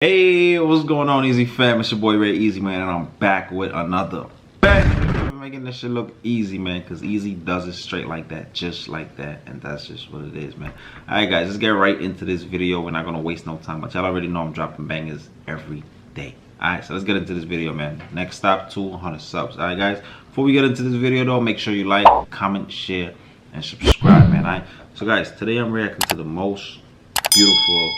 Hey, what's going on, Easy fam? It's your boy RAYEZY, man, and I'm back with another bang. Making this shit look easy, man, because Easy does it straight like that, just like that, and that's just what it is, man. Alright, guys, let's get right into this video. We're not gonna waste no time, but y'all already know I'm dropping bangers every day. Alright, so let's get into this video, man. Next stop, 200 subs. Alright, guys, before we get into this video, though, make sure you like, comment, share, and subscribe, man. Alright, so guys, today I'm reacting to the most beautiful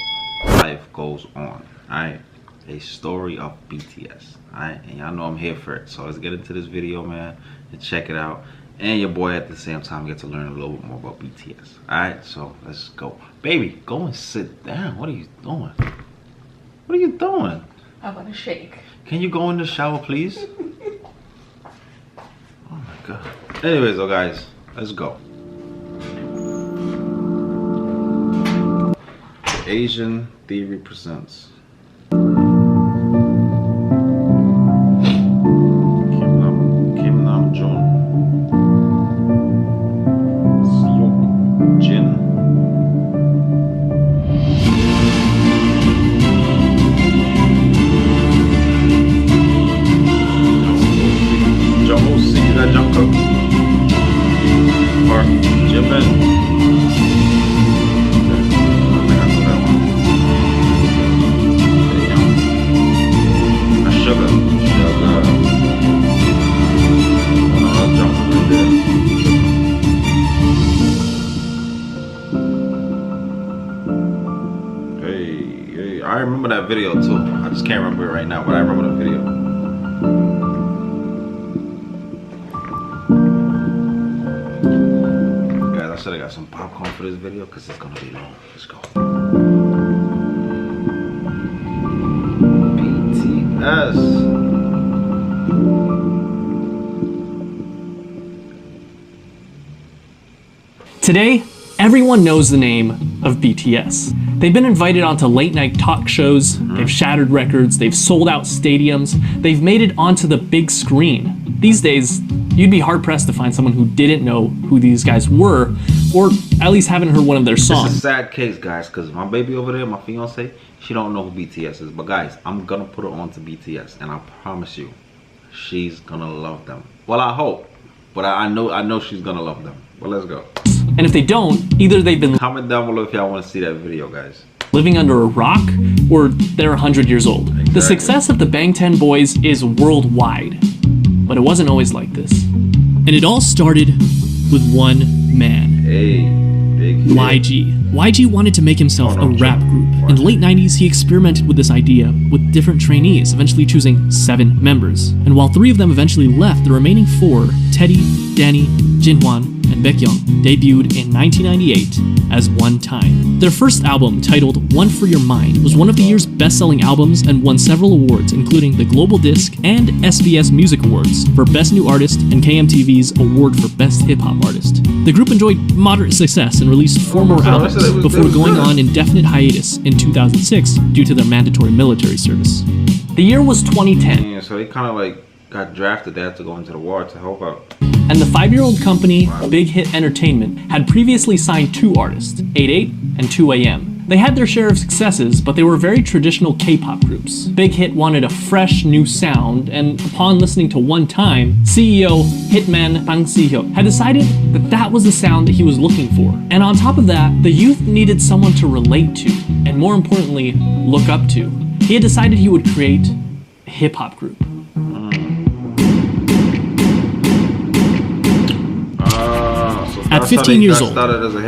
life goes on. Alright, a story of BTS. Alright, and y'all know I'm here for it. So let's get into this video, man, and check it out. And your boy at the same time get to learn a little bit more about BTS. Alright, so let's go. Baby, go and sit down. What are you doing? What are you doing? I want to shake. Can you go in the shower, please? Oh my god. Anyways, though, guys, let's go. Asian Theory presents. I remember that video too. I just can't remember it right now, but I remember the video. Guys, I should have got some popcorn for this video because it's gonna be long. Let's go. BTS. Today, everyone knows the name of BTS. They've been invited onto late night talk shows, they've shattered records, they've sold out stadiums, they've made it onto the big screen. These days, you'd be hard pressed to find someone who didn't know who these guys were, or at least haven't heard one of their songs. It's a sad case, guys, because my baby over there, my fiance, she don't know who BTS is. But guys, I'm gonna put her on to BTS, and I promise you, she's gonna love them. Well, I hope, but I know she's gonna love them. Well, let's go. And if they don't, either they've been comment down below if y'all want to see that video, guys. Living under a rock, or they're 100 years old. Exactly. The success of the Bangtan Boys is worldwide, but it wasn't always like this. And it all started with one man. Hey, big YG. YG wanted to make himself a rap group. In the late 90s, he experimented with this idea with different trainees, eventually choosing 7 members. And while 3 of them eventually left, the remaining 4, Teddy, Danny, Jinhwan, and Baekhyun, debuted in 1998 as One Time. Their first album, titled One For Your Mind, was one of the year's best-selling albums and won several awards, including the Global Disc and SBS Music Awards for Best New Artist and KMTV's Award for Best Hip Hop Artist. The group enjoyed moderate success and released 4 more albums before going on indefinite hiatus in 2006 due to their mandatory military service. The year was 2010. Yeah, so they kind of like got drafted. They had to go into the war to help out. And the 5-year-old company, Big Hit Entertainment, had previously signed 2 artists, 88 and 2AM. They had their share of successes, but they were very traditional K-pop groups. Big Hit wanted a fresh, new sound, and upon listening to One Time, CEO Hitman Bang Si-hyuk had decided that that was the sound that he was looking for. And on top of that, the youth needed someone to relate to, and more importantly, look up to. He had decided he would create a hip-hop group. At 15 years old,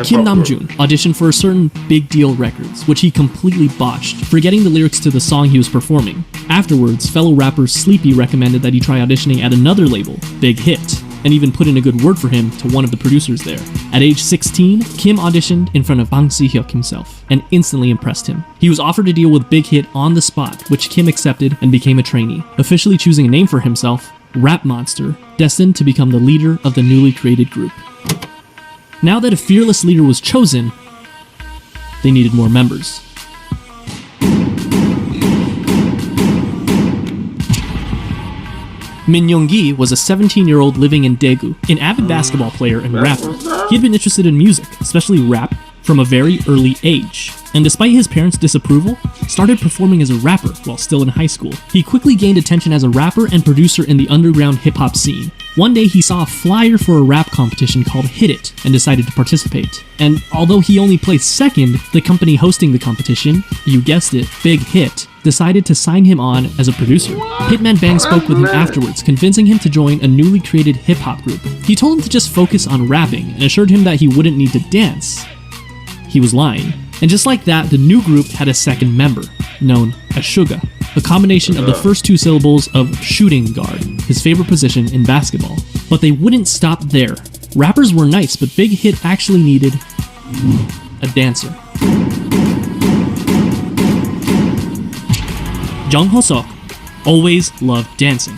Kim Namjoon auditioned for a certain Big Deal Records, which he completely botched, forgetting the lyrics to the song he was performing. Afterwards, fellow rapper Sleepy recommended that he try auditioning at another label, Big Hit, and even put in a good word for him to one of the producers there. At age 16, Kim auditioned in front of Bang Si-hyuk himself, and instantly impressed him. He was offered a deal with Big Hit on the spot, which Kim accepted and became a trainee, officially choosing a name for himself, Rap Monster, destined to become the leader of the newly created group. Now that a fearless leader was chosen, they needed more members. Min Young-gi was a 17-year-old living in Daegu, an avid basketball player and rapper. He had been interested in music, especially rap, from a very early age, and despite his parents' disapproval, started performing as a rapper while still in high school. He quickly gained attention as a rapper and producer in the underground hip-hop scene. One day he saw a flyer for a rap competition called Hit It and decided to participate. And although he only placed second, the company hosting the competition, you guessed it, Big Hit, decided to sign him on as a producer. Hitman Bang spoke with him afterwards, convincing him to join a newly created hip-hop group. He told him to just focus on rapping and assured him that he wouldn't need to dance. He was lying. And just like that, the new group had a second member, known as Suga, a combination of the first two syllables of shooting guard, his favorite position in basketball. But they wouldn't stop there. Rappers were nice, but Big Hit actually needed a dancer. Jung Ho-seok always loved dancing.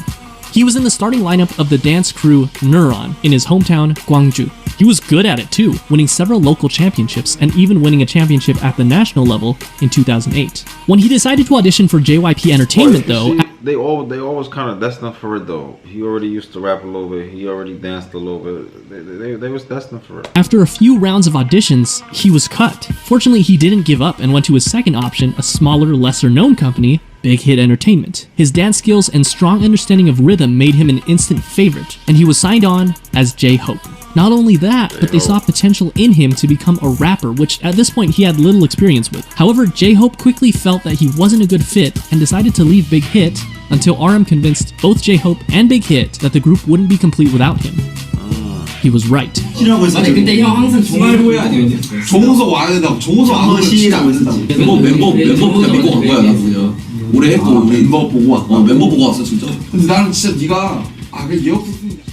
He was in the starting lineup of the dance crew Neuron in his hometown, Gwangju. He was good at it too, winning several local championships and even winning a championship at the national level in 2008. When he decided to audition for JYP Entertainment though... They always kind of destined for it though. He already used to rap a little bit, he already danced a little bit. They was destined for it. After a few rounds of auditions, he was cut. Fortunately, he didn't give up and went to his second option, a smaller, lesser-known company, Big Hit Entertainment. His dance skills and strong understanding of rhythm made him an instant favorite, and he was signed on as J-Hope. Not only that, but they saw potential in him to become a rapper, which at this point he had little experience with. However, J-Hope quickly felt that he wasn't a good fit and decided to leave Big Hit until RM convinced both J-Hope and Big Hit that the group wouldn't be complete without him. He was right. 아니 근데 형 항상 중앙보야 아니면 종호석 와야 된다고 종호석 안 오면 시라고 했다고 멤버 그냥 믿고 간 거야 나 그냥 오래 했고 멤버 보고 왔어 멤버 보고 왔어 진짜 근데 나는 진짜 네가 그 예약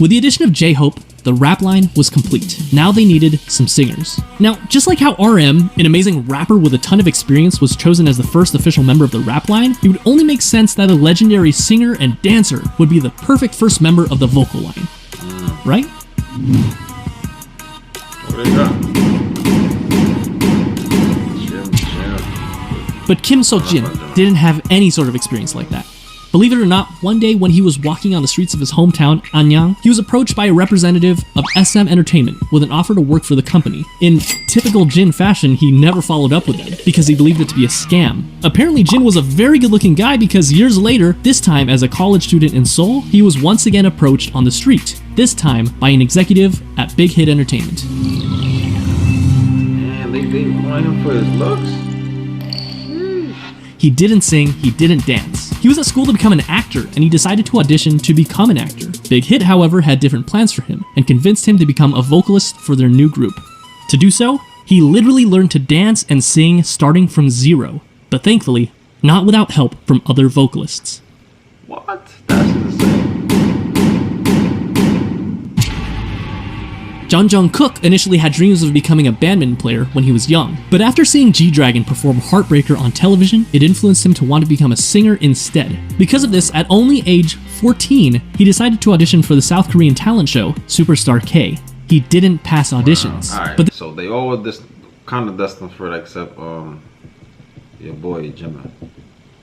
With the addition of J-Hope, the rap line was complete. Now they needed some singers. Now, just like how RM, an amazing rapper with a ton of experience, was chosen as the first official member of the rap line, it would only make sense that a legendary singer and dancer would be the perfect first member of the vocal line. Right? But Kim So-jin didn't have any sort of experience like that. Believe it or not, one day when he was walking on the streets of his hometown, Anyang, he was approached by a representative of SM Entertainment with an offer to work for the company. In typical Jin fashion, he never followed up with them because he believed it to be a scam. Apparently, Jin was a very good-looking guy because years later, this time as a college student in Seoul, he was once again approached on the street, this time by an executive at Big Hit Entertainment. Man, they want him for his looks? He didn't sing, he didn't dance. He was at school to become an actor, and he decided to audition to become an actor. Big Hit, however, had different plans for him, and convinced him to become a vocalist for their new group. To do so, he literally learned to dance and sing starting from zero, but thankfully, not without help from other vocalists. What? That's insane. Jung Jung-kook initially had dreams of becoming a badminton player when he was young, but after seeing G-Dragon perform Heartbreaker on television, it influenced him to want to become a singer instead. Because of this, at only age 14, he decided to audition for the South Korean talent show, Superstar K. He didn't pass auditions. Alright, but so they all were kind of destined for it except your boy Jimmy.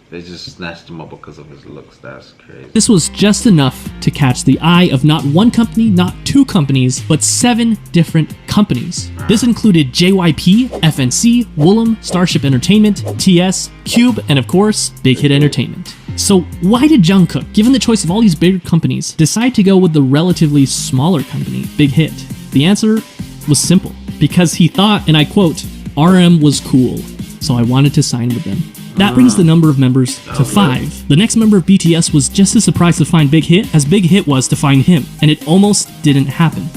They just snatched him up because of his looks. That's crazy. this was just enough to catch the eye of not one company, not two companies, but 7 different companies. This included JYP, FNC, Woollim, Starship Entertainment, TS, Cube, and of course, Big Hit Entertainment. So why did Jungkook, given the choice of all these bigger companies, decide to go with the relatively smaller company, Big Hit? The answer was simple. Because he thought, and I quote, RM was cool, so I wanted to sign with them. That brings the number of members to 5. The next member of BTS was just as surprised to find Big Hit as Big Hit was to find him, and it almost didn't happen.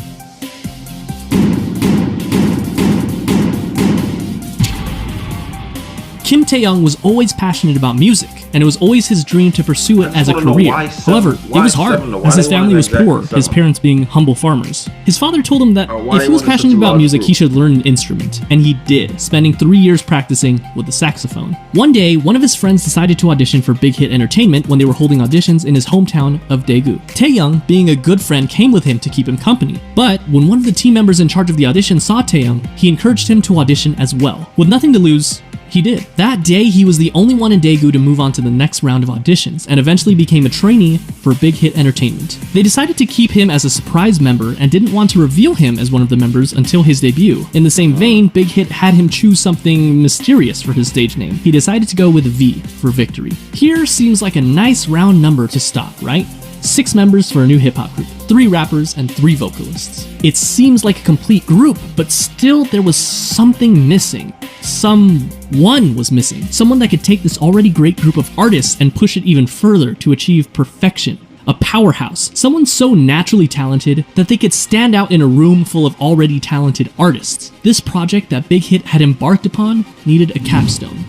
Kim Tae-young was always passionate about music, and it was always his dream to pursue it as a career. However, it was hard, as his family was poor, his parents being humble farmers. His father told him that if he was passionate about music, he should learn an instrument, and he did, spending 3 years practicing with the saxophone. One day, one of his friends decided to audition for Big Hit Entertainment when they were holding auditions in his hometown of Daegu. Tae-young, being a good friend, came with him to keep him company. But when one of the team members in charge of the audition saw Tae-young, he encouraged him to audition as well. With nothing to lose, He did. That day, he was the only one in Daegu to move on to the next round of auditions, and eventually became a trainee for Big Hit Entertainment. They decided to keep him as a surprise member and didn't want to reveal him as one of the members until his debut. In the same vein, Big Hit had him choose something mysterious for his stage name. He decided to go with V for victory. Here seems like a nice round number to stop, right? 6 members for a new hip-hop group, 3 rappers and 3 vocalists. It seems like a complete group, but still there was something missing. Someone was missing. Someone that could take this already great group of artists and push it even further to achieve perfection. A powerhouse. Someone so naturally talented that they could stand out in a room full of already talented artists. This project that Big Hit had embarked upon needed a capstone.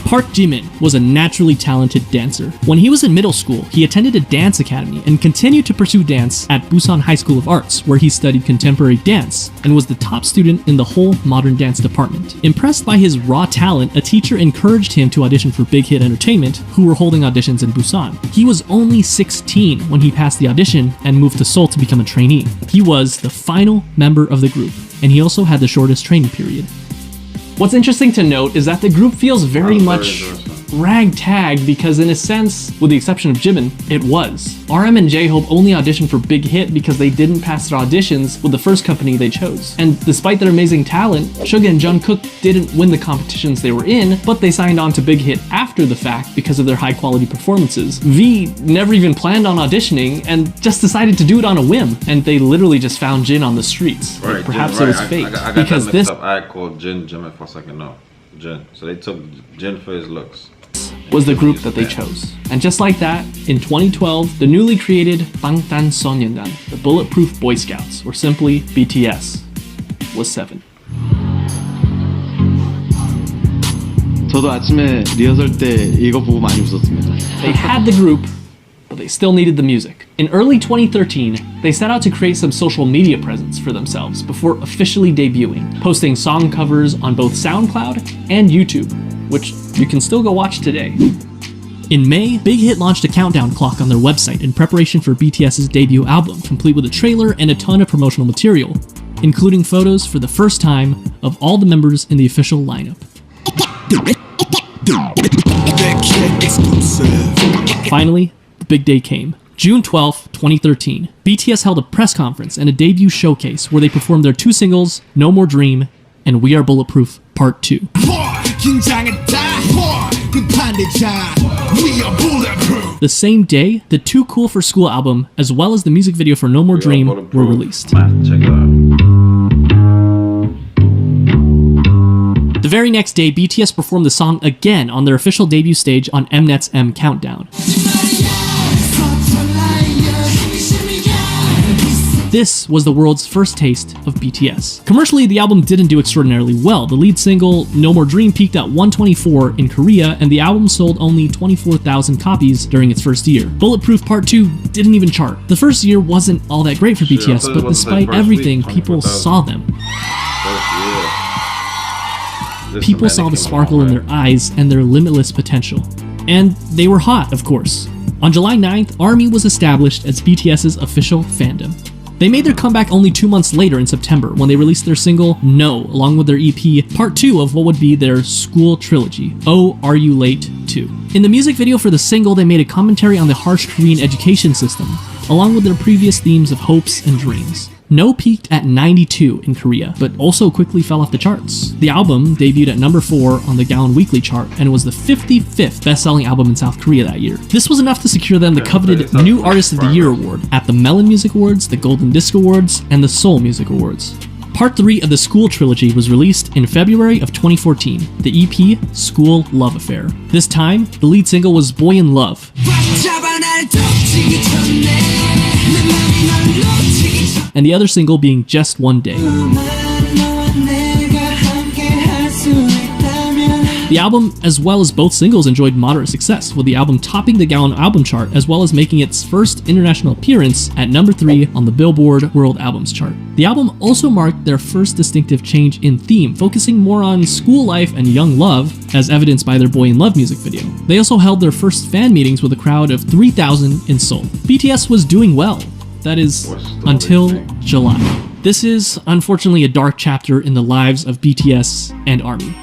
Park Jimin was a naturally talented dancer. When he was in middle school, he attended a dance academy and continued to pursue dance at Busan High School of Arts, where he studied contemporary dance and was the top student in the whole modern dance department. Impressed by his raw talent, a teacher encouraged him to audition for Big Hit Entertainment, who were holding auditions in Busan. He was only 16 when he passed the audition and moved to Seoul to become a trainee. He was the final member of the group, and he also had the shortest training period. What's interesting to note is that the group feels very much ragtag because in a sense, with the exception of Jimin, it was. RM and J-Hope only auditioned for Big Hit because they didn't pass their auditions with the first company they chose. And despite their amazing talent, Suga and Jungkook didn't win the competitions they were in, but they signed on to Big Hit after the fact because of their high quality performances. V never even planned on auditioning and just decided to do it on a whim, and they literally just found Jin on the streets. Right, Perhaps Jin, it was right. fate. I got because that this mixed up. I called Jin Jimin for a second. No, Jin. So they took Jin for his looks. Was the group that they chose. And just like that, in 2012, the newly created Bangtanso년단, the Bulletproof Boy Scouts, or simply BTS, was 7. 저도 아침에 리허설 때 이거 보고 많이 웃었습니다. They had the group, but they still needed the music. In early 2013, they set out to create some social media presence for themselves before officially debuting, posting song covers on both SoundCloud and YouTube, which you can still go watch today. In May, Big Hit launched a countdown clock on their website in preparation for BTS's debut album, complete with a trailer and a ton of promotional material, including photos for the first time of all the members in the official lineup. Finally, the big day came. June 12, 2013, BTS held a press conference and a debut showcase where they performed their 2 singles, No More Dream and We Are Bulletproof Part 2. The same day, the Too Cool for School album, as well as the music video for No More Dream, were released. Check it out. The very next day, BTS performed the song again on their official debut stage on Mnet's M Countdown. This was the world's first taste of BTS. Commercially, the album didn't do extraordinarily well. The lead single, No More Dream, peaked at 124 in Korea, and the album sold only 24,000 copies during its first year. Bulletproof Part 2 didn't even chart. The first year wasn't all that great for BTS, but despite everything, people saw them. People saw the sparkle in their eyes and their limitless potential. And they were hot, of course. On July 9th, ARMY was established as BTS's official fandom. They made their comeback only 2 months later in September when they released their single No, along with their EP, part 2 of what would be their school trilogy, Oh, Are You Late 2. In the music video for the single, they made a commentary on the harsh Korean education system, along with their previous themes of hopes and dreams. No peaked at 92 in Korea, but also quickly fell off the charts. The album debuted at number 4 on the Gaon Weekly chart and was the 55th best-selling album in South Korea that year. This was enough to secure them the coveted New Artist of the Year award at the Melon Music Awards, the Golden Disc Awards, and the Seoul Music Awards. Part 3 of the School Trilogy was released in February of 2014, the EP School Love Affair. This time, the lead single was Boy in Love, and the other single being Just One Day. The album, as well as both singles, enjoyed moderate success, with the album topping the Gaon album chart as well as making its first international appearance at number 3 on the Billboard World Albums chart. The album also marked their first distinctive change in theme, focusing more on school life and young love, as evidenced by their Boy in Love music video. They also held their first fan meetings with a crowd of 3,000 in Seoul. BTS was doing well. That is, until July. This is, unfortunately, a dark chapter in the lives of BTS and ARMY.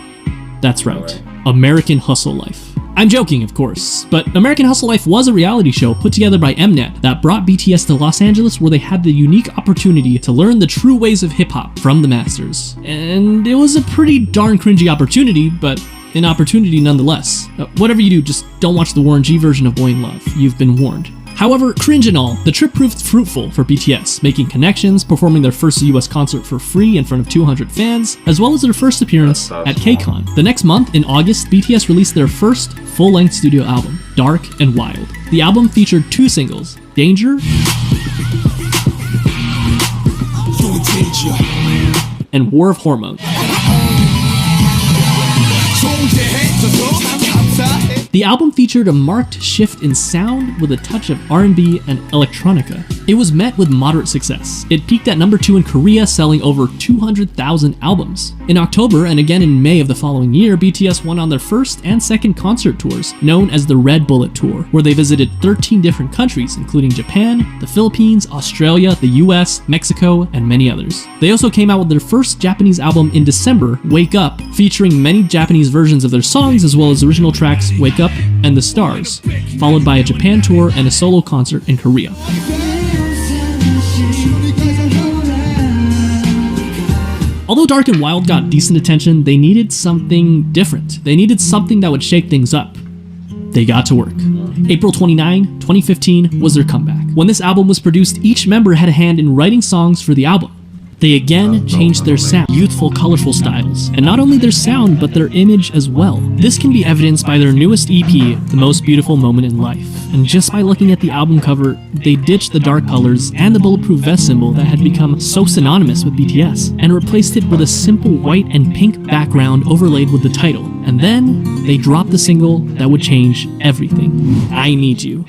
That's right, American Hustle Life. I'm joking, of course, but American Hustle Life was a reality show put together by Mnet that brought BTS to Los Angeles, where they had the unique opportunity to learn the true ways of hip-hop from the masters. And it was a pretty darn cringy opportunity, but an opportunity nonetheless. Whatever you do, just don't watch the Warren G version of Boy in Love. You've been warned. However, cringe and all, the trip proved fruitful for BTS, making connections, performing their first US concert for free in front of 200 fans, as well as their first appearance at KCON. The next month, in August, BTS released their first full-length studio album, Dark and Wild. The album featured 2 singles, Danger and War of Hormones. The album featured a marked shift in sound with a touch of R&B and electronica. It was met with moderate success. It peaked at number 2 in Korea, selling over 200,000 albums. In October and again in May of the following year, BTS went on their first and second concert tours, known as the Red Bullet Tour, where they visited 13 different countries, including Japan, the Philippines, Australia, the US, Mexico, and many others. They also came out with their first Japanese album in December, Wake Up, featuring many Japanese versions of their songs as well as original tracks Wake Up and The Stars, followed by a Japan tour and a solo concert in Korea. Although Dark and Wild got decent attention, they needed something different. They needed something that would shake things up. They got to work. April 29, 2015 was their comeback. When this album was produced, each member had a hand in writing songs for the album. They again changed their sound, youthful, colorful styles, and not only their sound, but their image as well. This can be evidenced by their newest EP, The Most Beautiful Moment in Life. And just by looking at the album cover, they ditched the dark colors and the bulletproof vest symbol that had become so synonymous with BTS, and replaced it with a simple white and pink background overlaid with the title. And then, they dropped the single that would change everything. I Need You.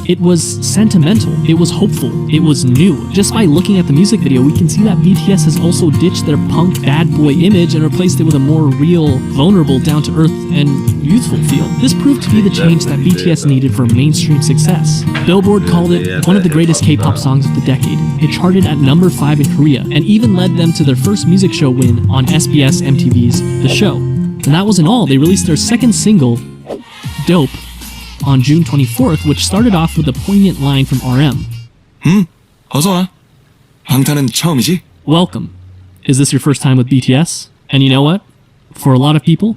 It was sentimental, it was hopeful, it was new. Just by looking at the music video, we can see that BTS has also ditched their punk bad boy image and replaced it with a more real, vulnerable, down-to-earth, and youthful feel. This proved to be the change that BTS needed for mainstream success. Billboard called it one of the greatest K-pop songs of the decade. It charted at number 5 in Korea, and even led them to their first music show win on SBS MTV's The Show. And that wasn't all, they released their second single, Dope, on June 24th, which started off with a poignant line from RM. 어서 와. 방탄은 처음이지? Welcome. Is this your first time with BTS? And you know what? For a lot of people,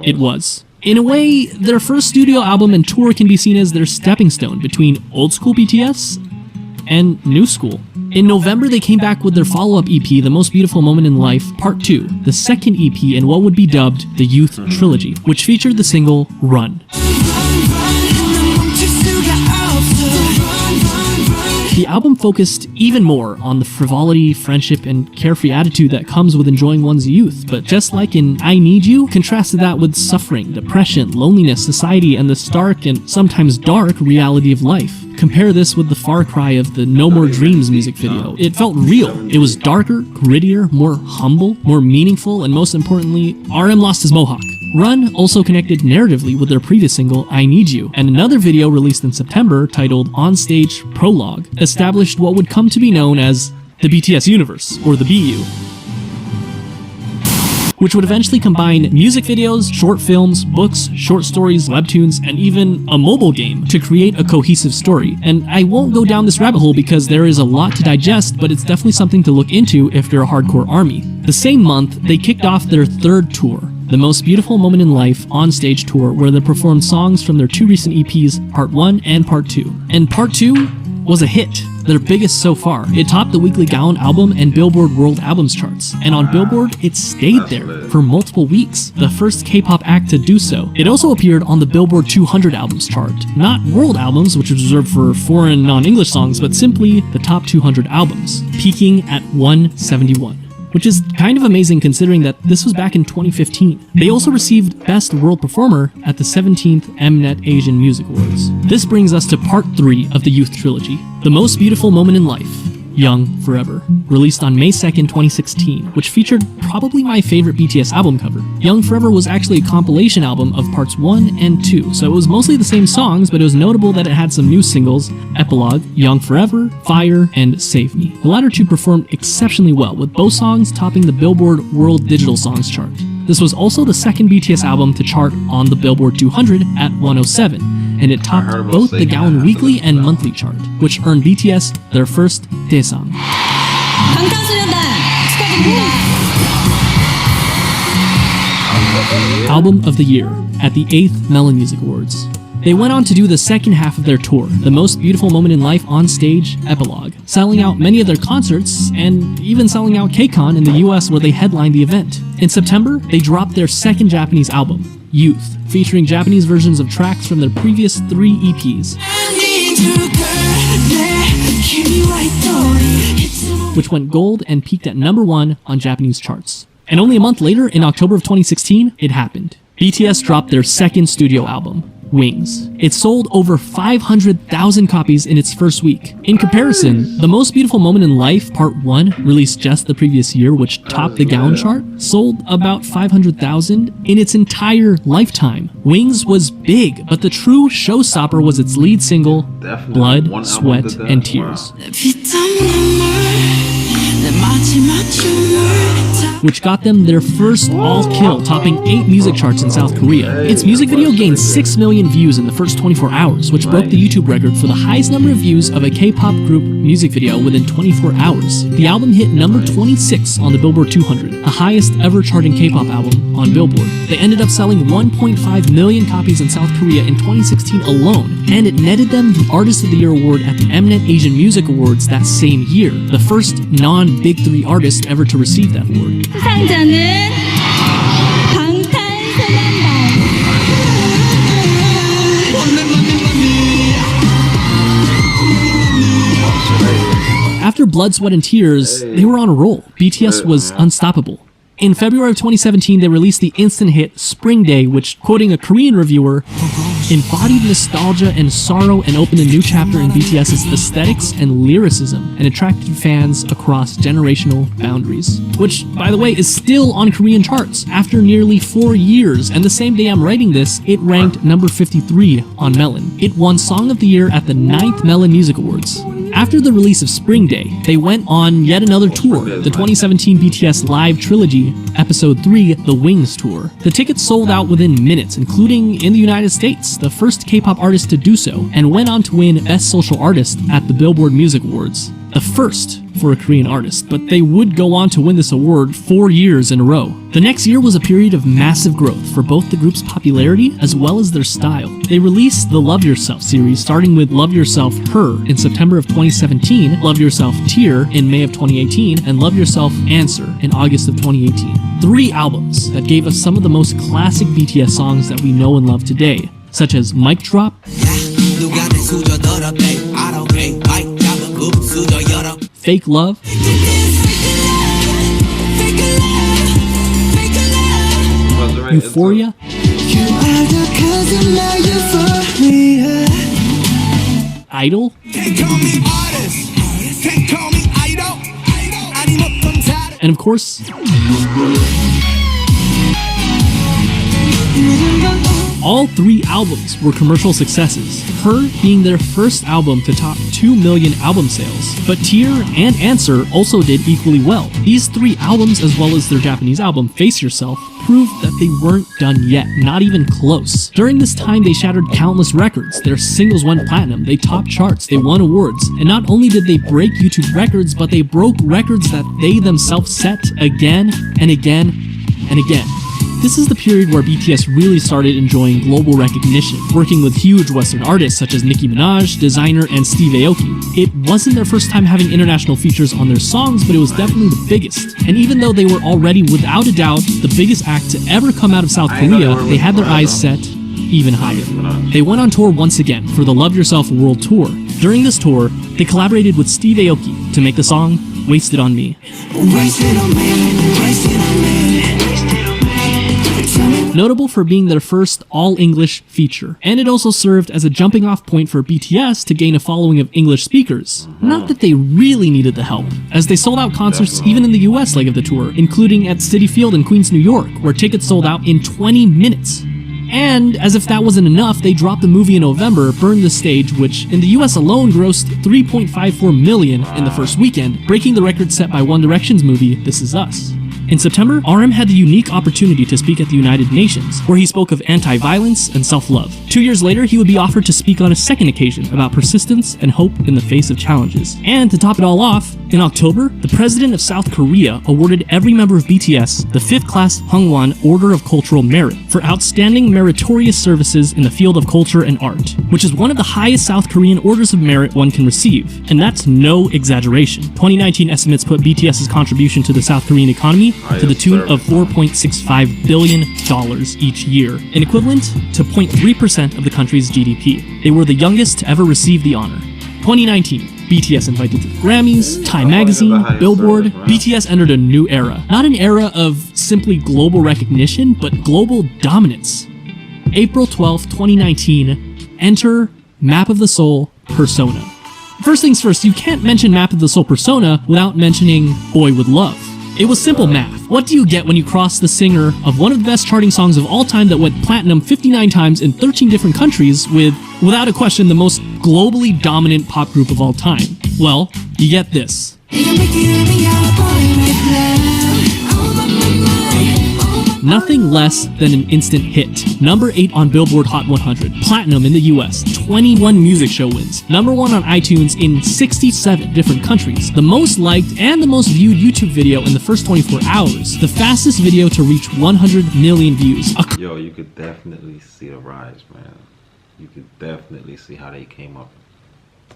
it was. In a way, their first studio album and tour can be seen as their stepping stone between old school BTS and new school. In November, they came back with their follow-up EP, The Most Beautiful Moment in Life, Part 2, the second EP in what would be dubbed the Youth Trilogy, which featured the single Run. The album focused even more on the frivolity, friendship, and carefree attitude that comes with enjoying one's youth, but just like in I Need You, contrasted that with suffering, depression, loneliness, society, and the stark and sometimes dark reality of life. Compare this with the far cry of the No More Dreams music video. It felt real. It was darker, grittier, more humble, more meaningful, and most importantly, RM lost his mohawk. Run also connected narratively with their previous single, I Need You, and another video released in September titled On Stage Prologue established what would come to be known as the BTS universe, or the BU, which would eventually combine music videos, short films, books, short stories, webtoons, and even a mobile game to create a cohesive story. And I won't go down this rabbit hole because there is a lot to digest, but it's definitely something to look into if you're a hardcore ARMY. The same month, they kicked off their third tour, The Most Beautiful Moment in Life on-stage tour, where they performed songs from their 2 recent EPs, Part 1 and Part 2. And Part 2 was a hit, their biggest so far. It topped the Weekly Gaon album and Billboard World Albums charts, and on Billboard, it stayed there for multiple weeks, the first K-pop act to do so. It also appeared on the Billboard 200 albums chart, not world albums, which is reserved for foreign non-English songs, but simply the top 200 albums, peaking at 171. Which is kind of amazing considering that this was back in 2015. They also received Best World Performer at the 17th Mnet Asian Music Awards. This brings us to Part 3 of the Youth Trilogy, The Most Beautiful Moment in Life, Young Forever, released on May 2nd, 2016, which featured probably my favorite BTS album cover. Young Forever was actually a compilation album of parts 1 and 2, so it was mostly the same songs, but it was notable that it had some new singles: Epilogue, Young Forever, Fire, and Save Me. The latter two performed exceptionally well, with both songs topping the Billboard World Digital Songs chart. This was also the second BTS album to chart on the Billboard 200 at 107, and it topped both the Gaon Weekly and Monthly chart, which earned BTS their first Daesang. 방탄소년단 축하드립니다. Album of the Year at the 8th Melon Music Awards. They went on to do the second half of their tour, The Most Beautiful Moment in Life on Stage, Epilogue, selling out many of their concerts, and even selling out KCON in the US where they headlined the event. In September, they dropped their second Japanese album, Youth, featuring Japanese versions of tracks from their previous 3 EPs, which went gold and peaked at #1 on Japanese charts. And only a month later, in October of 2016, it happened. BTS dropped their second studio album, Wings. It sold over 500,000 copies in its first week. In comparison, The Most Beautiful Moment in Life Part 1, released just the previous year, which topped the Gaon chart, sold about 500,000 in its entire lifetime. Wings was big, but the true showstopper was its lead single, Blood, Sweat, and Tears, which got them their first all-kill, topping 8 music charts in South Korea. Its music video gained 6 million views in the first 24 hours, which broke the YouTube record for the highest number of views of a K-pop group music video within 24 hours. The album hit number 26 on the Billboard 200, the highest ever charting K-pop album on Billboard. They ended up selling 1.5 million copies in South Korea in 2016 alone, and it netted them the Artist of the Year award at the Eminent Asian Music Awards that same year, the first non-Big 3 artist ever to receive that award. 수상자는 방탄소년단. After Blood, Sweat, and Tears, they were on a roll. BTS was unstoppable. In February of 2017, they released the instant hit Spring Day, which, quoting a Korean reviewer, embodied nostalgia and sorrow and opened a new chapter in BTS's aesthetics and lyricism, and attracted fans across generational boundaries. Which, by the way, is still on Korean charts after nearly 4 years, and the same day I'm writing this, it ranked number 53 on Melon. It won Song of the Year at the 9th Melon Music Awards. After the release of Spring Day, they went on yet another tour, the 2017 BTS Live Trilogy, Episode 3, The Wings Tour. The tickets sold out within minutes, including in the United States, the first K-pop artist to do so, and went on to win Best Social Artist at the Billboard Music Awards. The first for a Korean artist, but they would go on to win this award 4 years in a row. The next year was a period of massive growth for both the group's popularity as well as their style. They released the Love Yourself series, starting with Love Yourself Her in September of 2017, Love Yourself Tear in May of 2018, and Love Yourself Answer in August of 2018. 3 albums that gave us some of the most classic BTS songs that we know and love today, such as Mic Drop, Fake Love, Euphoria, Idol, and of course, all 3 albums were commercial successes, Her being their first album to top 2 million album sales. But Tear and Answer also did equally well. These 3 albums, as well as their Japanese album, Face Yourself, proved that they weren't done yet, not even close. During this time, they shattered countless records. Their singles went platinum, they topped charts, they won awards. And not only did they break YouTube records, but they broke records that they themselves set again and again and again. This is the period where BTS really started enjoying global recognition, working with huge Western artists such as Nicki Minaj, Designer, and Steve Aoki. It wasn't their first time having international features on their songs, but it was definitely the biggest. And even though they were already, without a doubt, the biggest act to ever come out of South Korea, they had their eyes set even higher. They went on tour once again for the Love Yourself World Tour. During this tour, they collaborated with Steve Aoki to make the song Wasted on Me. notable for being their first all-English feature. And it also served as a jumping-off point for BTS to gain a following of English speakers. Not that they really needed the help, as they sold out concerts even in the US leg of the tour, including at Citi Field in Queens, New York, where tickets sold out in 20 minutes. And, as if that wasn't enough, they dropped the movie in November, Burn the Stage, which in the US alone grossed $3.54 million in the first weekend, breaking the record set by One Direction's movie, This Is Us. In September, RM had the unique opportunity to speak at the United Nations, where he spoke of anti-violence and self-love. 2 years later, he would be offered to speak on a second occasion about persistence and hope in the face of challenges. And to top it all off, in October, the president of South Korea awarded every member of BTS the 5th class Hwangwon Order of Cultural Merit for outstanding meritorious services in the field of culture and art, which is one of the highest South Korean orders of merit one can receive. And that's no exaggeration. 2019 estimates put BTS's contribution to the South Korean economy to the tune of $4.65 billion each year, an equivalent to 0.3% of the country's GDP. They were the youngest to ever receive the honor. 2019, BTS invited to the Grammys, Time Magazine, Billboard. BTS entered a new era. Not an era of simply global recognition, but global dominance. April 12th, 2019, enter Map of the Soul Persona. First things first, you can't mention Map of the Soul Persona without mentioning Boy With Love. It was simple math. What do you get when you cross the singer of one of the best charting songs of all time that went platinum 59 times in 13 different countries with, without a question, the most globally dominant pop group of all time? Well, you get this. Nothing less than an instant hit. Number 8 on Billboard Hot 100, platinum in the US, 21 music show wins, number 1 on iTunes in 67 different countries, the most liked and the most viewed YouTube video in the first 24 hours, the fastest video to reach 100 million views. Yo, you could definitely see the rise, man. You could definitely see how they came up.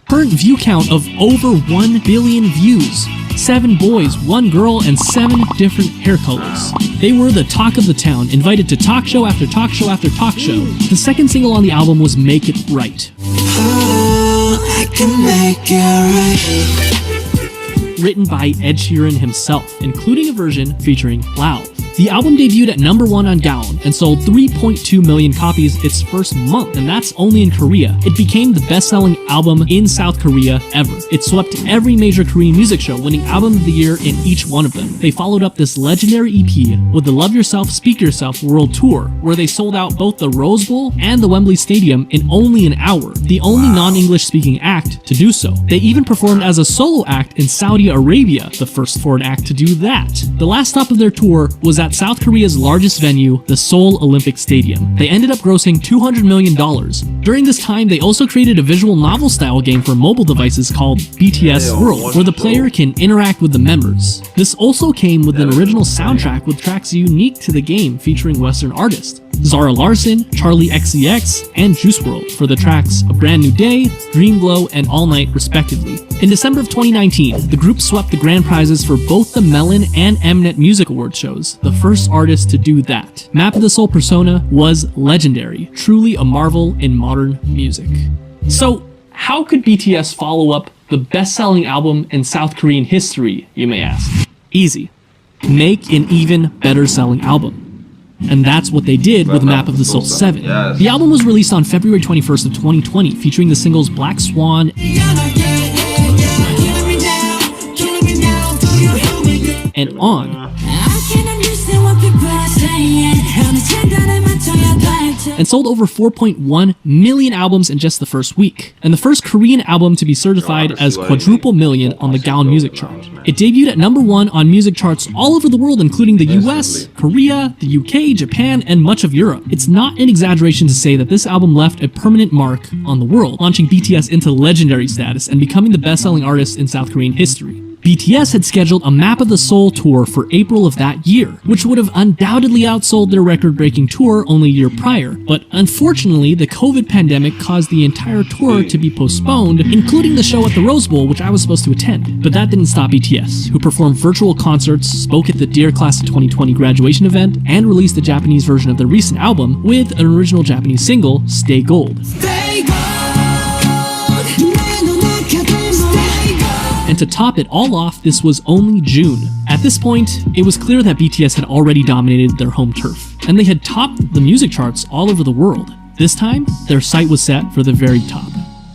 Current view count of over 1 billion views. 7 boys, 1 girl, and 7 different hair colors. They were the talk of the town, invited to talk show after talk show after talk show. The second single on the album was Make It Right. I can make it right. Written by Ed Sheeran himself, including a version featuring Loud. The album debuted at number 1 on Gaon and sold 3.2 million copies its first month, and that's only in Korea. It became the best-selling album in South Korea ever. It swept every major Korean music show, winning Album of the Year in each one of them. They followed up this legendary EP with the Love Yourself, Speak Yourself World Tour, where they sold out both the Rose Bowl and the Wembley Stadium in only an hour, the only non-English speaking act to do so. They even performed as a solo act in Saudi Arabia, the first foreign act to do that. The last stop of their tour was at South Korea's largest venue, the Seoul Olympic Stadium. They ended up grossing $200 million. During this time, they also created a visual novel-style game for mobile devices called BTS World, where the player can interact with the members. This also came with an original soundtrack with tracks unique to the game featuring Western artists. Zara Larsson, Charlie XCX, and Juice WRLD for the tracks A Brand New Day, Dream Glow, and All Night respectively. In December of 2019, the group swept the grand prizes for both the Melon and Mnet Music Award shows, the first artist to do that. Map of the Soul Persona was legendary, truly a marvel in modern music. So, how could BTS follow up the best-selling album in South Korean history, you may ask? Easy. Make an even better-selling album. And that's what they did with Map of the Soul 7. Yes. The album was released on February 21st of 2020, featuring the singles Black Swan and On, and sold over 4.1 million albums in just the first week, and the first Korean album to be certified as quadruple million on the Gaon Music Chart. It debuted at number 1 on music charts all over the world, including the US, Korea, the UK, Japan, and much of Europe. It's not an exaggeration to say that this album left a permanent mark on the world, launching BTS into legendary status and becoming the best-selling artist in South Korean history. BTS had scheduled a Map of the Soul tour for April of that year, which would have undoubtedly outsold their record-breaking tour only a year prior, but unfortunately the COVID pandemic caused the entire tour to be postponed, including the show at the Rose Bowl, which I was supposed to attend. But that didn't stop BTS, who performed virtual concerts, spoke at the Dear Class of 2020 graduation event, and released the Japanese version of their recent album with an original Japanese single, Stay Gold. And to top it all off, this was only June. At this point, it was clear that BTS had already dominated their home turf, and they had topped the music charts all over the world. This time, their sight was set for the very top.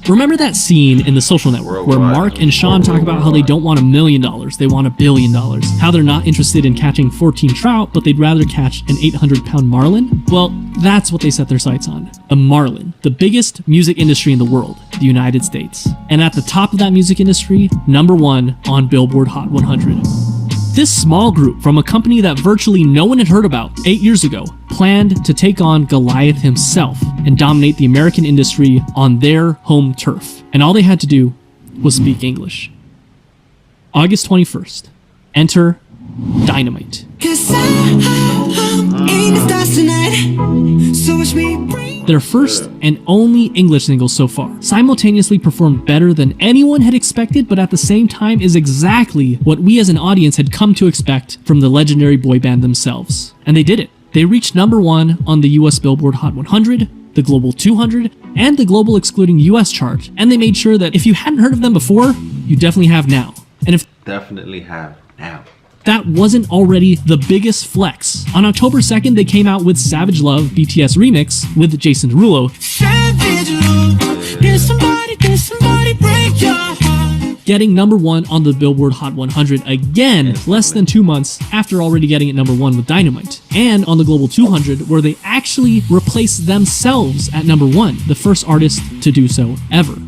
Remember that scene in The Social Network where Mark and Sean talk about how they don't want $1 million, they want $1 billion, how they're not interested in catching 14 trout, but they'd rather catch an 800-pound marlin? Well, that's what they set their sights on. A marlin, the biggest music industry in the world, the United States. And at the top of that music industry, #1 on Billboard Hot 100. This small group from a company that virtually no one had heard about 8 years ago planned to take on Goliath himself and dominate the American industry on their home turf. And all they had to do was speak English. August 21st. Enter Dynamite. Their first and only English single so far, simultaneously performed better than anyone had expected, but at the same time is exactly what we as an audience had come to expect from the legendary boy band themselves. And they did it. They reached #1 on the US Billboard Hot 100, the Global 200, and the Global Excluding US chart, and they made sure that if you hadn't heard of them before, you definitely have now. And if Definitely have now. that wasn't already the biggest flex, on October 2nd, they came out with Savage Love BTS Remix with Jason Derulo, getting #1 on the Billboard Hot 100 again, less than 2 months after already getting it #1 with Dynamite, and on the Global 200, where they actually replaced themselves at #1, the first artist to do so ever.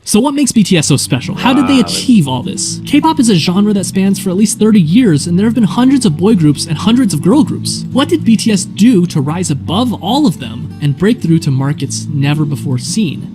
So what makes BTS so special? How did they achieve all this? K-pop is a genre that spans for at least 30 years, and there have been hundreds of boy groups and hundreds of girl groups. What did BTS do to rise above all of them and break through to markets never before seen?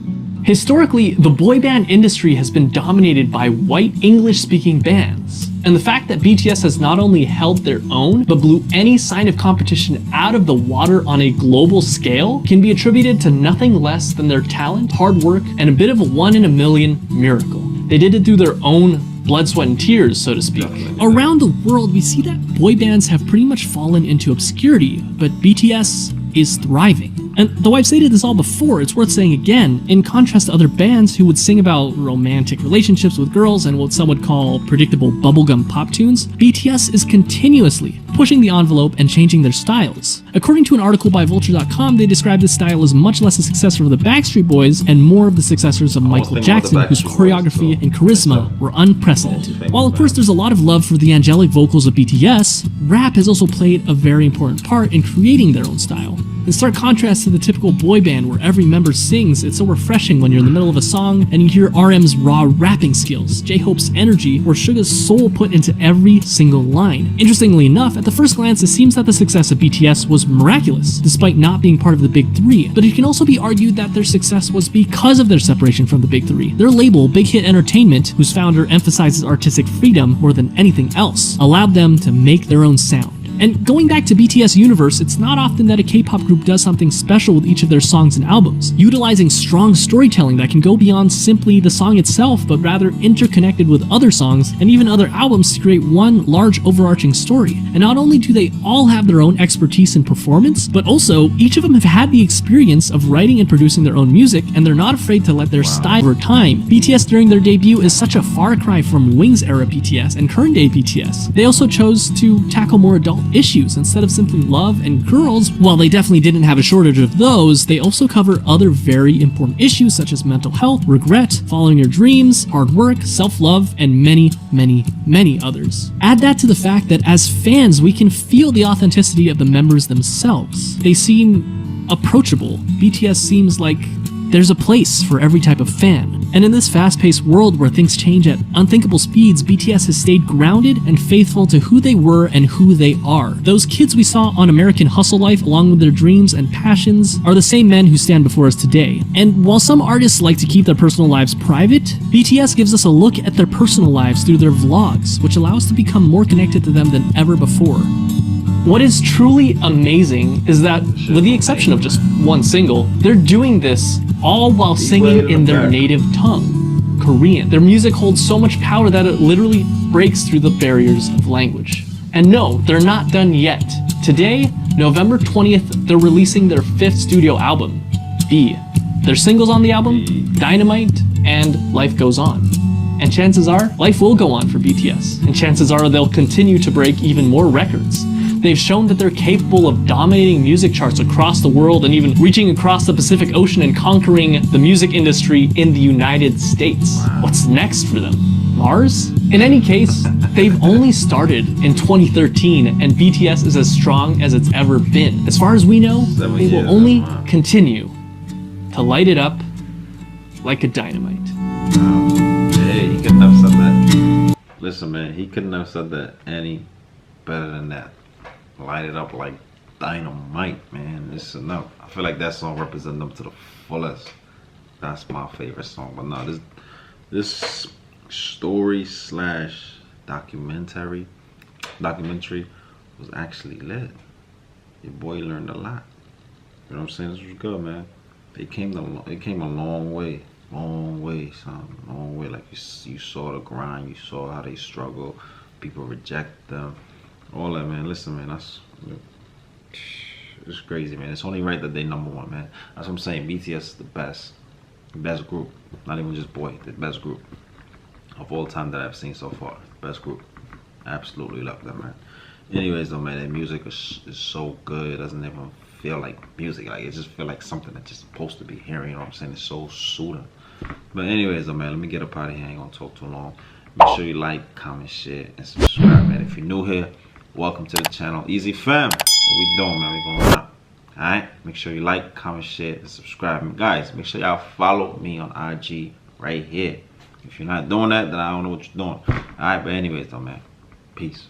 Historically, the boy band industry has been dominated by white English-speaking bands. And the fact that BTS has not only held their own, but blew any sign of competition out of the water on a global scale can be attributed to nothing less than their talent, hard work, and a bit of a 1 in a million miracle. They did it through their own blood, sweat, and tears, so to speak. Around the world, we see that boy bands have pretty much fallen into obscurity, but BTS is thriving. And though I've stated this all before, it's worth saying again, in contrast to other bands who would sing about romantic relationships with girls and what some would call predictable bubblegum pop tunes, BTS is continuously pushing the envelope and changing their styles. According to an article by Vulture.com, they describe this style as much less a successor of the Backstreet Boys and more of the successors of Michael Jackson, whose choreography and charisma were unprecedented. While of course there's a lot of love for the angelic vocals of BTS, rap has also played a very important part in creating their own style. In stark contrast to the typical boy band where every member sings, it's so refreshing when you're in the middle of a song and you hear RM's raw rapping skills, J-Hope's energy, or Suga's soul put into every single line. Interestingly enough, at the first glance, it seems that the success of BTS was miraculous, despite not being part of the Big Three, but it can also be argued that their success was because of their separation from the Big Three. Their label, Big Hit Entertainment, whose founder emphasizes artistic freedom more than anything else, allowed them to make their own sound. And going back to BTS universe, it's not often that a K-pop group does something special with each of their songs and albums, utilizing strong storytelling that can go beyond simply the song itself, but rather interconnected with other songs and even other albums to create one large overarching story. And not only do they all have their own expertise in performance, but also each of them have had the experience of writing and producing their own music, and they're not afraid to let their style over time. BTS during their debut is such a far cry from Wings era BTS and current day BTS. They also chose to tackle more adult issues instead of simply love and girls. While they definitely didn't have a shortage of those, they also cover other very important issues such as mental health, regret, following your dreams, hard work, self-love, and many, many, many others. Add that to the fact that as fans, we can feel the authenticity of the members themselves. They seem approachable. BTS seems like there's a place for every type of fan. And in this fast-paced world where things change at unthinkable speeds, BTS has stayed grounded and faithful to who they were and who they are. Those kids we saw on American Hustle Life, along with their dreams and passions, are the same men who stand before us today. And while some artists like to keep their personal lives private, BTS gives us a look at their personal lives through their vlogs, which allow us to become more connected to them than ever before. What is truly amazing is that, with the exception of just one single, they're doing this all while singing in their native tongue, Korean. Their music holds so much power that it literally breaks through the barriers of language. And no, they're not done yet. Today, November 20th, they're releasing their 5th studio album, B. Their singles on the album, Dynamite and Life Goes On. And chances are, life will go on for BTS. And chances are they'll continue to break even more records. They've shown that they're capable of dominating music charts across the world and even reaching across the Pacific Ocean and conquering the music industry in the United States. What's next for them? Mars? In any case, they've only started in 2013 and BTS is as strong as it's ever been. As far as we know, they will only continue to light it up like a dynamite. Hey, he couldn't have said that. Listen, man, he couldn't have said that any better than that. Light it up like dynamite, man. It's enough. I feel like that song represents them to the fullest. That's my favorite song. But no, this story slash documentary was actually lit. Your boy learned a lot. You know what I'm saying? This was good, man. It came a long way. Long way, son. Long way. Like you saw the grind, you saw how they struggle, people reject them. All that, man. Listen, man, it's crazy, man. It's only right that they #1, man. That's what I'm saying. BTS is the best group. Not even just boy, the best group of all time that I've seen so far. Best group. I absolutely love them, man. Anyways, though, man, their music is so good. It doesn't even feel like music. Like it just feel like something that's just supposed to be hearing. You know what I'm saying? It's so soothing. But anyways, though, man, let me get up out of here. I ain't gonna talk too long. Make sure you like, comment, share, and subscribe, man. If you're new here, welcome to the channel. Easy fam. What we doing, man? We going up. Alright? Make sure you like, comment, share, and subscribe. And guys, make sure y'all follow me on IG right here. If you're not doing that, then I don't know what you're doing. Alright, but anyways though, man. Peace.